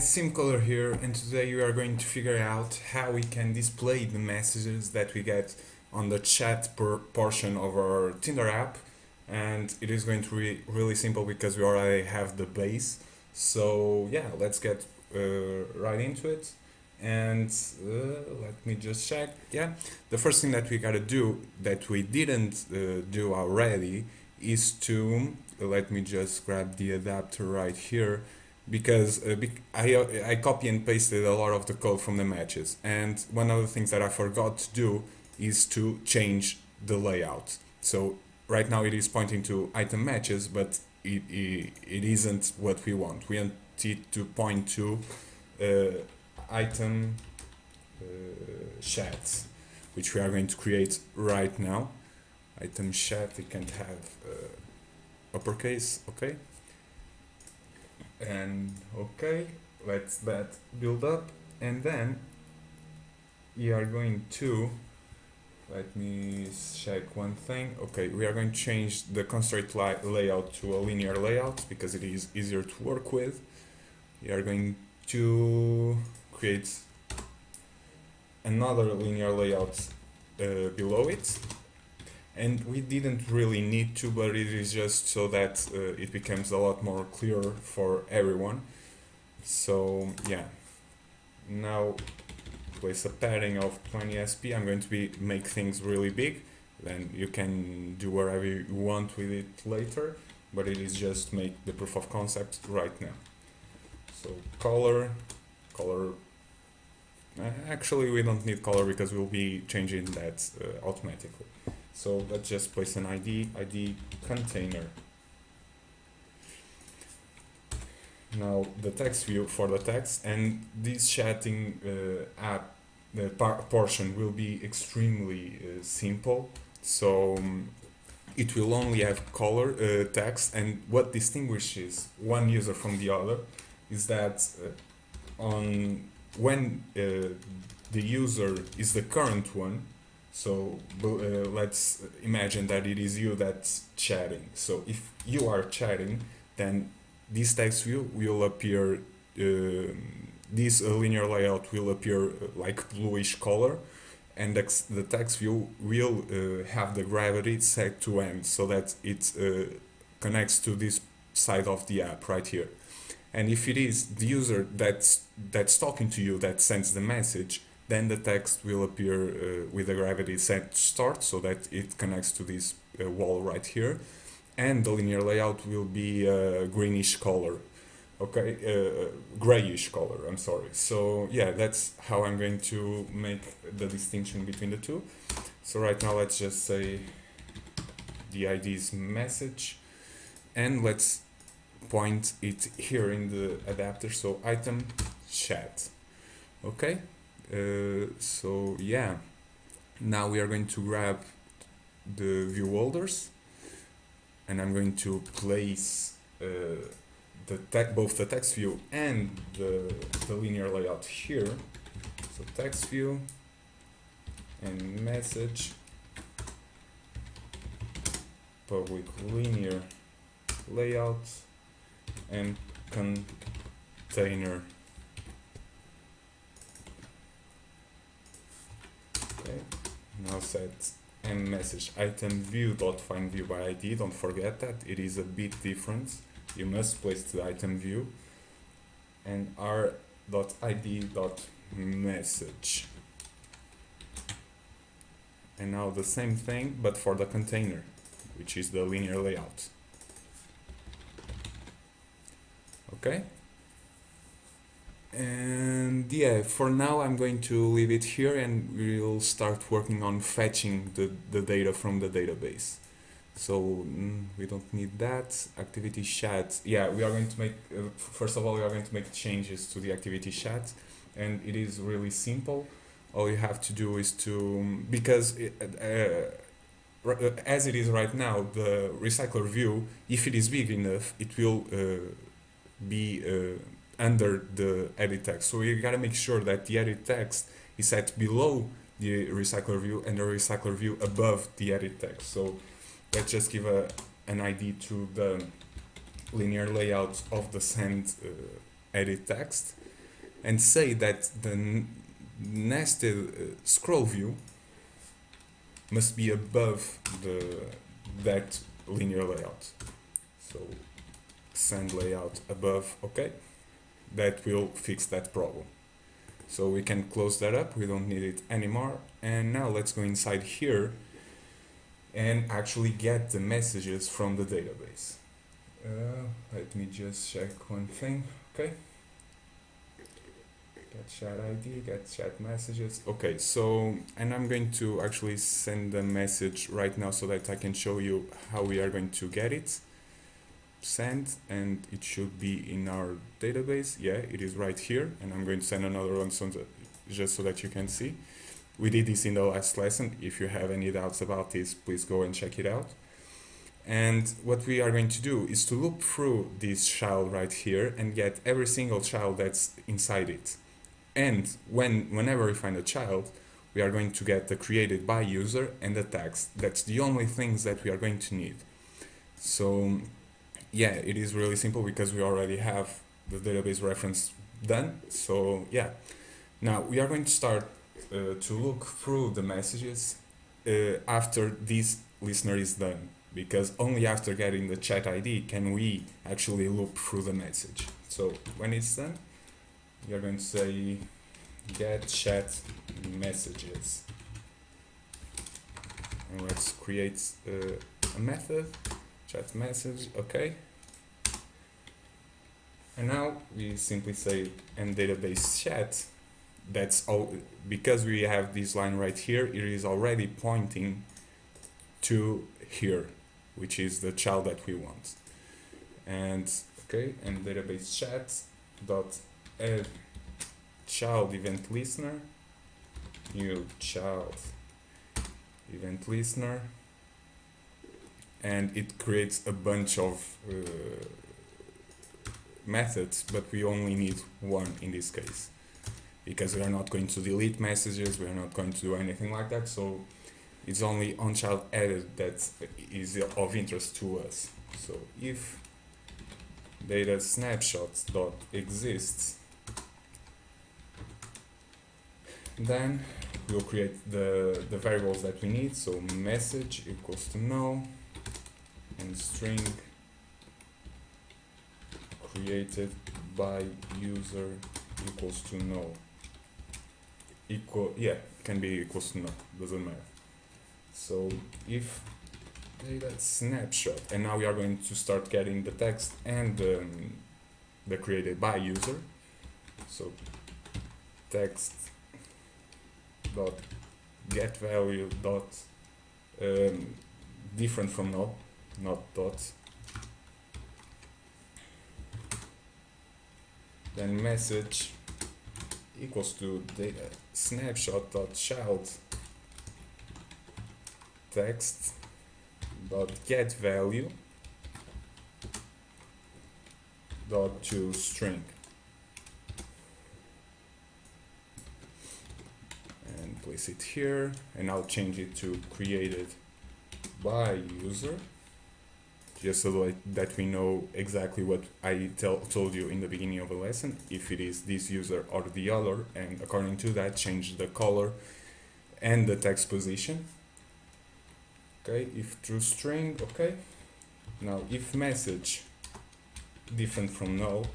SimCoder here, and today we are going to figure out how we can display the messages that we get on the chat portion of our Tinder app. And it is going to be really simple because we already have the base. So yeah, let's get right into it. And let me just check. Yeah, the first thing that we gotta do that we didn't do already is to let me just grab the adapter right here, because I copy and pasted a lot of the code from the matches, and one of the things that I forgot to do is to change the layout. So right now it is pointing to item matches, but it isn't what we want. We want it to point to item chats, which we are going to create right now. Item chat, it can have uppercase, okay? And okay, let's that build up, and then we are going to, let me check one thing. Okay, we are going to change the constraint layout to a linear layout because it is easier to work with. We are going to create another linear layout below it. And we didn't really need to, but it is just so that it becomes a lot more clear for everyone. So yeah, now place a padding of 20 SP. I'm going to make things really big. Then you can do whatever you want with it later, but it is just make the proof of concept right now. So color. Actually, we don't need color because we'll be changing that automatically. So let's just place an ID container. Now the text view for the text, and this chatting app portion will be extremely simple. So it will only have color text, and what distinguishes one user from the other is that when the user is the current one. So let's imagine that it is you that's chatting. So if you are chatting, then this text view will appear, this linear layout will appear like bluish color, and the text view will have the gravity set to end so that it connects to this side of the app right here. And if it is the user that's talking to you that sends the message, then the text will appear with the gravity set to start so that it connects to this wall right here, and the linear layout will be greenish color, okay, grayish color, I'm sorry. So yeah, that's how I'm going to make the distinction between the two. So right now let's just say the ID's message, and let's point it here in the adapter, so item chat, okay. So yeah, now we are going to grab the view holders, and I'm going to place both the text view and the linear layout here. So text view and message, public linear layout, and container. Okay. Now set message item view dot find view by ID. Don't forget that it is a bit different. You must place the item view, and r dot id dot message. And now the same thing, but for the container, which is the linear layout. Okay. And yeah, for now I'm going to leave it here, and we'll start working on fetching the data from the database. So we don't need that. Activity chat, yeah, we are going to make, first of all, we are going to make changes to the activity chat, and it is really simple. All you have to do is to, because as it is right now, the recycler view, if it is big enough, it will be under the edit text. So you gotta make sure that the edit text is set below the recycler view and the recycler view above the edit text. So let's just give an ID to the linear layout of the send edit text, and say that the nested scroll view must be above that linear layout. So send layout above, okay? That will fix that problem. So we can close that up, we don't need it anymore. And now let's go inside here and actually get the messages from the database. Let me just check one thing, okay? Get chat ID, get chat messages. Okay, so, and I'm going to actually send a message right now so that I can show you how we are going to get it. Send, and it should be in our database. Yeah, it is right here, and I'm going to send another one so that, just so that you can see. We did this in the last lesson. If you have any doubts about this, please go and check it out. And what we are going to do is to loop through this child right here and get every single child that's inside it. And whenever we find a child, we are going to get the created by user and the text. That's the only things that we are going to need. So yeah, it is really simple because we already have the database reference done. So yeah, now we are going to start to look through the messages after this listener is done, because only after getting the chat ID can we actually loop through the message. So when it's done, you're going to say get chat messages, and let's create a method, chat message, okay. And now we simply say and database chat. That's all, because we have this line right here, it is already pointing to here, which is the child that we want. And okay, and database chat dot add child event listener, new child event listener, and it creates a bunch of methods, but we only need one in this case, because we are not going to delete messages, we are not going to do anything like that, so it's only onChild added that is of interest to us. So if data snapshots dot exists, then we'll create the variables that we need. So message equals to null, and string created by user equals to null. Can be equals to null, doesn't matter. So if data snapshot, and now we are going to start getting the text and the created by user. So text dot get value dot different from null, not dot. Then message equals to data snapshot dot child text dot get value dot to string, and place it here, and I'll change it to created by user, just so that we know exactly what I told you in the beginning of the lesson, if it is this user or the other, and according to that change the color and the text position. Okay, if true string, okay. Now if message different from null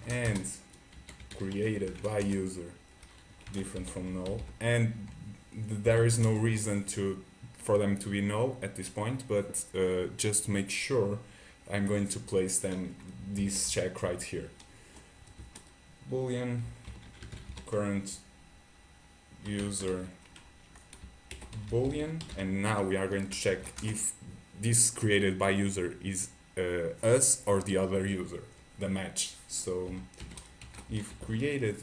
and created by user different from null, and there is no reason for them to be null at this point, but just to make sure, I'm going to place them this check right here. Boolean current user Boolean, and now we are going to check if this created by user is us or the other user, the match. So if created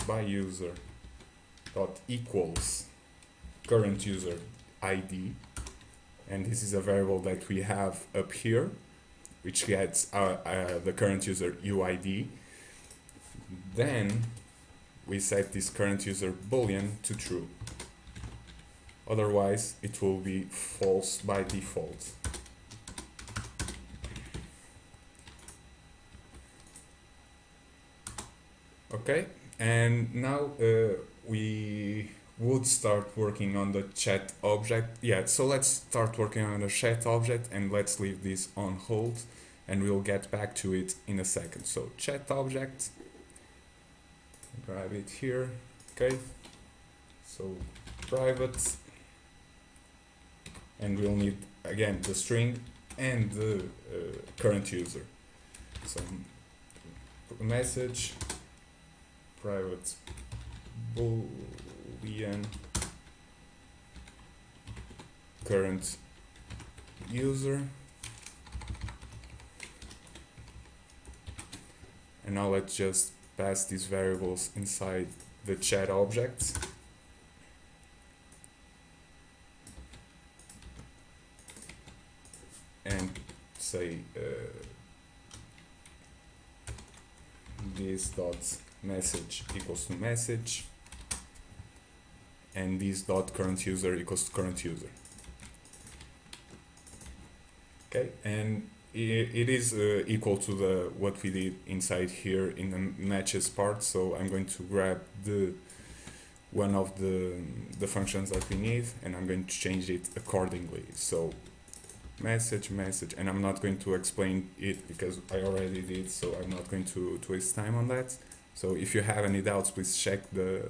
by user dot equals current user ID, and this is a variable that we have up here, which gets the current user UID, then we set this current user boolean to true. Otherwise, it will be false by default. Okay, and now we would start working on the chat object. Yeah, so let's start working on the chat object and let's leave this on hold and we'll get back to it in a second. So chat object, grab it here, okay, so private, and we'll need again the string and the current user. So message private boolean current user, and now let's just pass these variables inside the chat objects. And say this dot message equals to message and this dot current user equals to current user. Okay, and it is equal to the what we did inside here in the matches part. So I'm going to grab the one of the functions that we need and I'm going to change it accordingly. So message, and I'm not going to explain it because I already did, so I'm not going to waste time on that. So if you have any doubts, please check the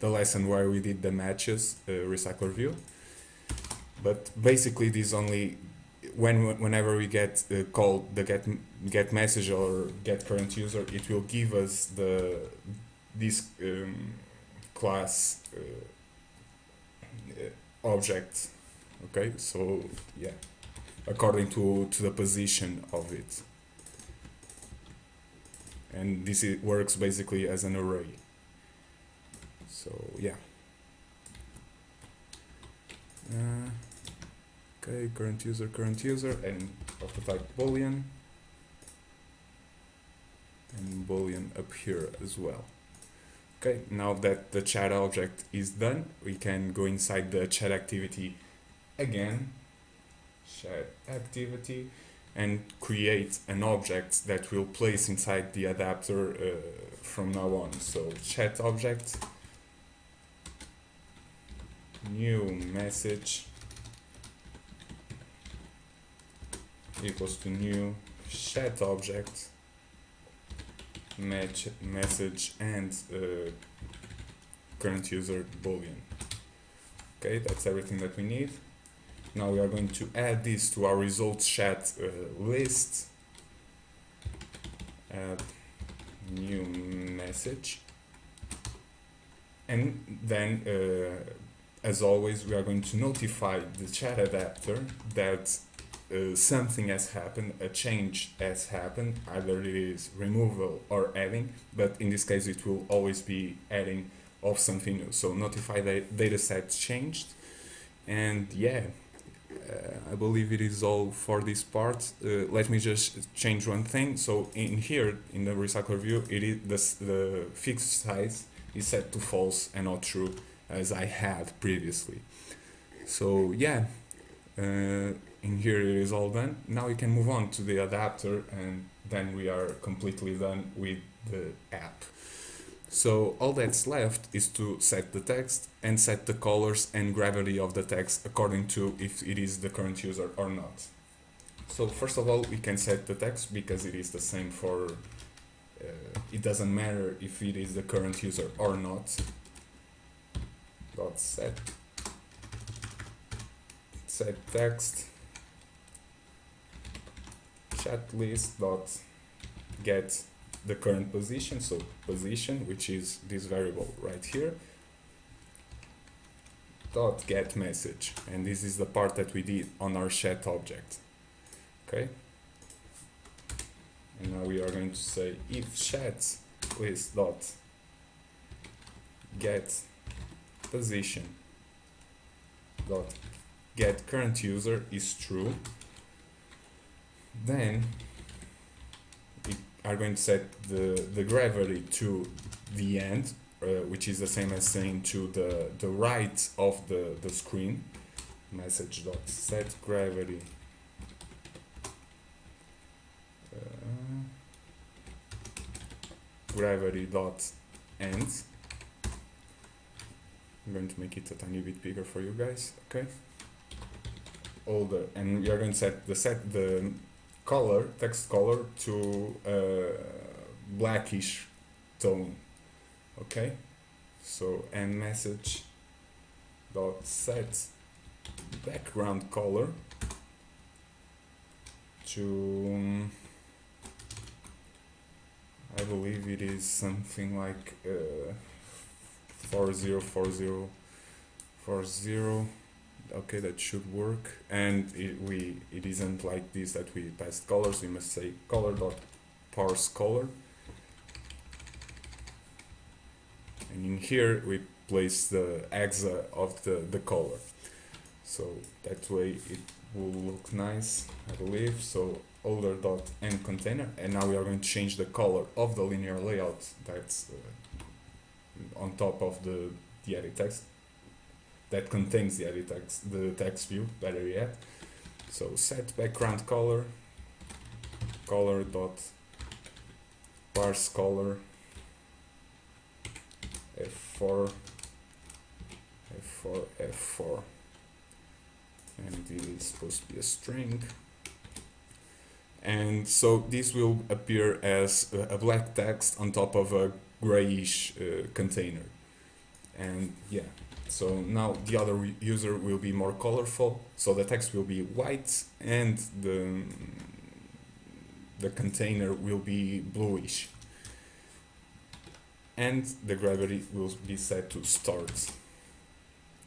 lesson where we did the matches recycler view. But basically this only whenever we get called the get message or get current user, it will give us this class object. Okay, so yeah, according to the position of it, and this works basically as an array. So yeah, okay, current user, and of the type boolean, and boolean up here as well. Okay, now that the chat object is done, we can go inside the chat activity again, chat activity, and create an object that will place inside the adapter from now on. So chat object, new message equals to new chat object, match message and current user boolean. Okay, that's everything that we need. Now we are going to add this to our results chat list. Add new message, and then as always we are going to notify the chat adapter that something has happened, a change has happened, either it is removal or adding, but in this case it will always be adding of something new. So notify the dataset changed, and yeah, I believe it is all for this part. Let me just change one thing. So in here, in the recycler view, it is the fixed size is set to false and not true as I had previously. So yeah, in here it is all done. Now we can move on to the adapter and then we are completely done with the app. So all that's left is to set the text and set the colors and gravity of the text according to if it is the current user or not. So first of all, we can set the text because it is the same for, it doesn't matter if it is the current user or not. Dot set text chat list dot get the current position, so position, which is this variable right here, dot get message, and this is the part that we did on our chat object. Okay, and now we are going to say if chat list dot get position dot get current user is true, then we are going to set the gravity to the end, which is the same as saying to the right of the screen. Message dot set gravity gravity dot end. I'm going to make it a tiny bit bigger for you guys. Okay. Older, and we are going to set the color, text color, to blackish tone. Okay. So and message dot set background color to I believe it is something like 404040. Okay, that should work. And it isn't like this that we passed colors. We must say color dot parse color, and in here we place the exa of the color, so that way it will look nice, I believe. So older dot end container, and now we are going to change the color of the linear layout that's on top of the edit text that contains the edit text, the text view, better yet. So set background color, color dot parse color, F4, F4, F4, and this is supposed to be a string. And so this will appear as a black text on top of a grayish container. And yeah, so now the other user will be more colorful, so the text will be white and the container will be bluish, and the gravity will be set to start.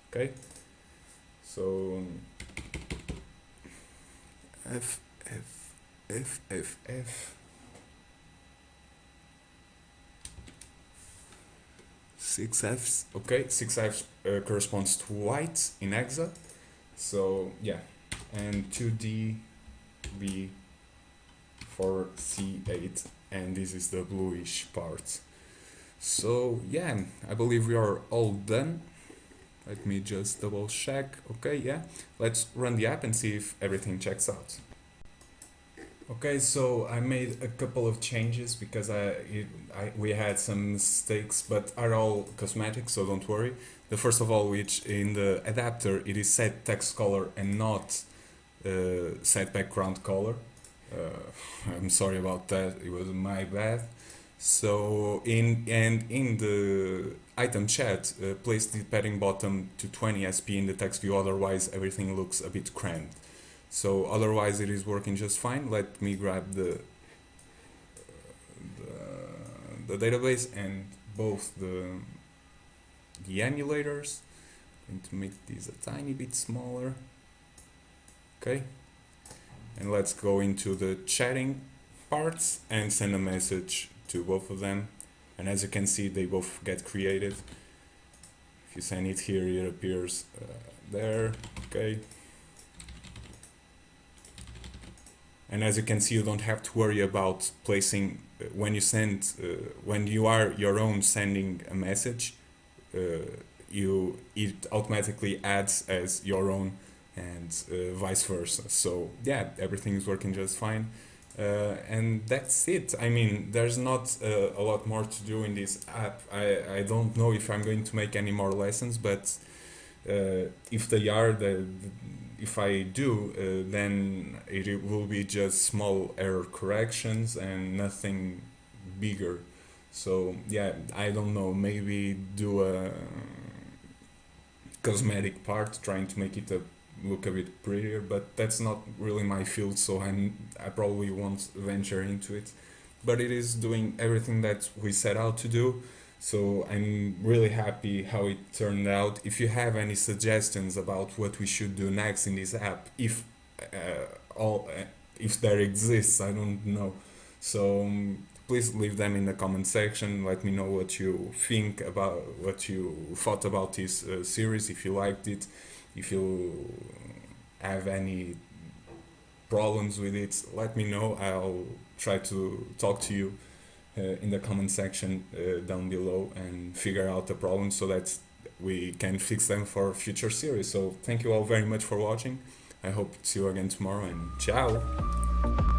Okay, so F 6 Fs. Okay, 6 Fs corresponds to white in hexa. So yeah, and 2D B for C8, and this is the bluish part. So yeah, I believe we are all done. Let me just double check. Okay, yeah, let's run the app and see if everything checks out. Okay, so I made a couple of changes because we had some mistakes, but are all cosmetic, so don't worry. The first of all, which in the adapter it is set text color and not set background color. I'm sorry about that, it was my bad. So in the item chat, place the padding bottom to 20 SP in the text view, otherwise everything looks a bit cramped. So otherwise it is working just fine. Let me grab the database and both the emulators. I'm going to make these a tiny bit smaller. Okay, and let's go into the chatting parts and send a message to both of them. And as you can see, they both get created. If you send it here, it appears there. Okay. And as you can see, you don't have to worry about placing when you send when you are your own sending a message. It automatically adds as your own, and vice versa. So yeah, everything is working just fine. And that's it. I mean, there's not a lot more to do in this app. I don't know if I'm going to make any more lessons, but if they are, if I do, then it will be just small error corrections and nothing bigger. So yeah, I don't know, maybe do a cosmetic part, trying to make it look a bit prettier, but that's not really my field, so I probably won't venture into it. But it is doing everything that we set out to do. So I'm really happy how it turned out. If you have any suggestions about what we should do next in this app, if there exists, I don't know. So please leave them in the comment section. Let me know what you think about, what you thought about this series, if you liked it, if you have any problems with it, let me know. I'll try to talk to you in the comment section down below and figure out the problems so that we can fix them for future series. So thank you all very much for watching. I hope to see you again tomorrow, and ciao!